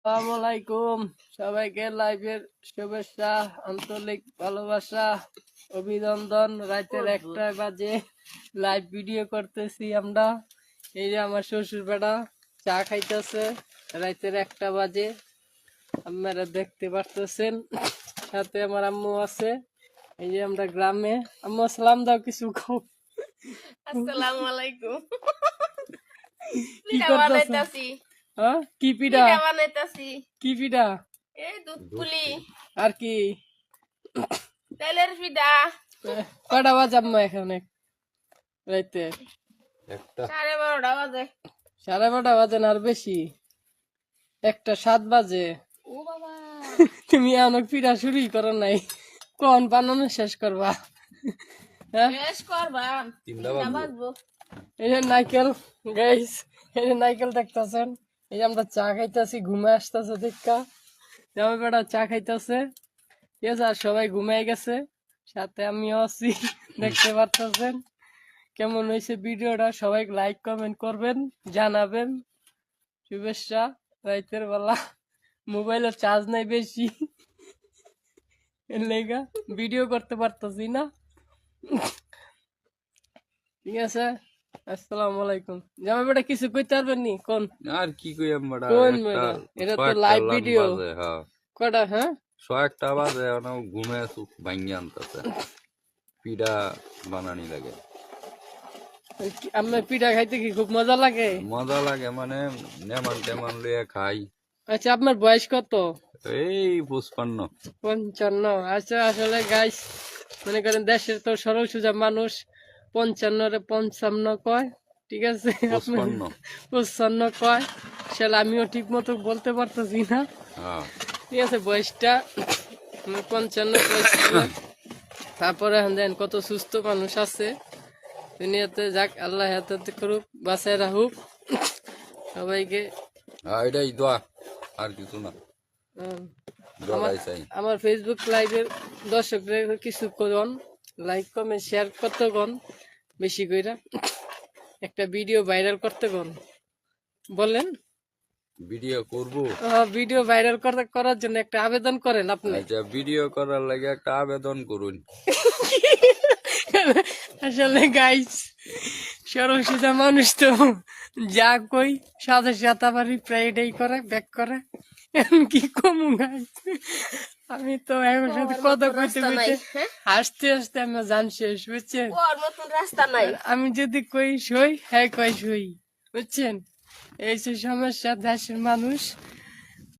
আসসালামু আলাইকুম, সবাইকে লাইভের শুভেচ্ছা, আন্তরিক ভালোবাসা, অভিনন্দন। রাতের 1টা বাজে লাইভ ভিডিও করতেছি আমরা। এই যে আমার শ্বশুর বেটা চা খাইতেছে, রাতের 1টা বাজে আপনারা দেখতে পারতেছেন। সাথে আমার আম্মু আছে। এই যে আমরা গ্রামে। আম্মু সালাম দাও, কিছু খাও। আসসালামু আলাইকুম। কি পিঠা করতেছ? বানাইতাছি। হ্যাঁ, কি পিঠা? পিঠা বানাইতাছি। কি পিঠা? এই দুধ পুলি, আর কি? তেলের পিঠা। কটা বাজে আম্মা এখানে রাইতে? 12:30 বাজে। 12:30 বাজে না আর বেশি? 1:07 বাজে। ও বাবা, তুমি অনেক পিঠা শুরুই করো নাই, কোন বানানো শেষ করবা? হ্যাঁ, শেষ করবাম। 3টা বাজবো। এই যে নাইকেল গাইস, এই যে নাইকেল দেখতেছেন। এই যে আমরা চা খাইতেছি, ঘুমে আসতেছে দেখা আমার বেটা চা খাইতেছে। ঠিক আছে, আর সবাই ঘুমাই গেছে, সাথে আমিও আছি। দেখতে পারতেছেন কেমন হয়েছে ভিডিওটা। সবাই লাইক কমেন্ট করবেন, জানাবেন। শুভেচ্ছা রাইতের বেলা। মোবাইলের চার্জ নাই বেশি, এর লেগা ভিডিও করতে পারতেছি না। ঠিক আছে, আসসালামু আলাইকুম। জামাই বেটা কিছু কইতে পারবেন নি? কোন আর কি কইম বড়া, কোন একটা বেটা, এটা তো কয়েকটা লাইভ লান ভিডিও। বাজে, হ্যাঁ কটা? হ্যাঁ, 1:00 বাজে, এখন ঘুমে চোখ ভাঙ্গি আনতেছে, পিঠা বানানি লাগে। আপনার পিঠা খাইতে কি খুব মজা লাগে? মজা লাগে মানে নেমান টেমান লইয়া খাই। আচ্ছা, আপনার বয়স কত? এই 55। 55। আচ্ছা, আসলে গাইস মনে করেন দেশের তো সরল সোজা মানুষ 55 কয়। ঠিক আছে, আপনার 55। 55 কয়। আসলে আমিও ঠিক মতো বলতে পারতেছি না। হ্যাঁ, ঠিক আছে, বয়সটা 55 বয়স। তারপরে এখন দেখেন কত সুস্থ মানুষ আছে দুনিয়াতে। যাক, আল্লাহ হাতে করুক, বাঁচায় রাখুক সবাইকে। এটাই দোয়া, আর কিছু না, উম, দোয়াই চাই। আমার ফেসবুক লাইভের দর্শকদের কিছু করুন, লাইক কমেন্ট শেয়ার করতে কোন, বেশি কইরা একটা ভিডিও ভাইরাল করতে কোন, বলেন। ভিডিও করবো? ভিডিও ভাইরাল করার জন্য একটা আবেদন করেন আপনি। আচ্ছা, ভিডিও করার লাগে একটা আবেদন করুন। আসলে গাইস সরল সোজা মানুষ তো যা কই সাথে সাথে আবার রিপ্লাই এটাই করে, ব্যাক করে। এখন কি কমু গাইস, আমি তো এখন সাথে কথা কইতে রাস্তা নাই, কইতে হ্যাঁ? হাসতে হাসতে আমার জান শেষ, বুঝছেন? ওর মতন রাস্তা নাই। আর আমি যদি কই সই, হ্যাঁ কই সই, বুঝছেন? এই যে সমস্যা দেশের মানুষ।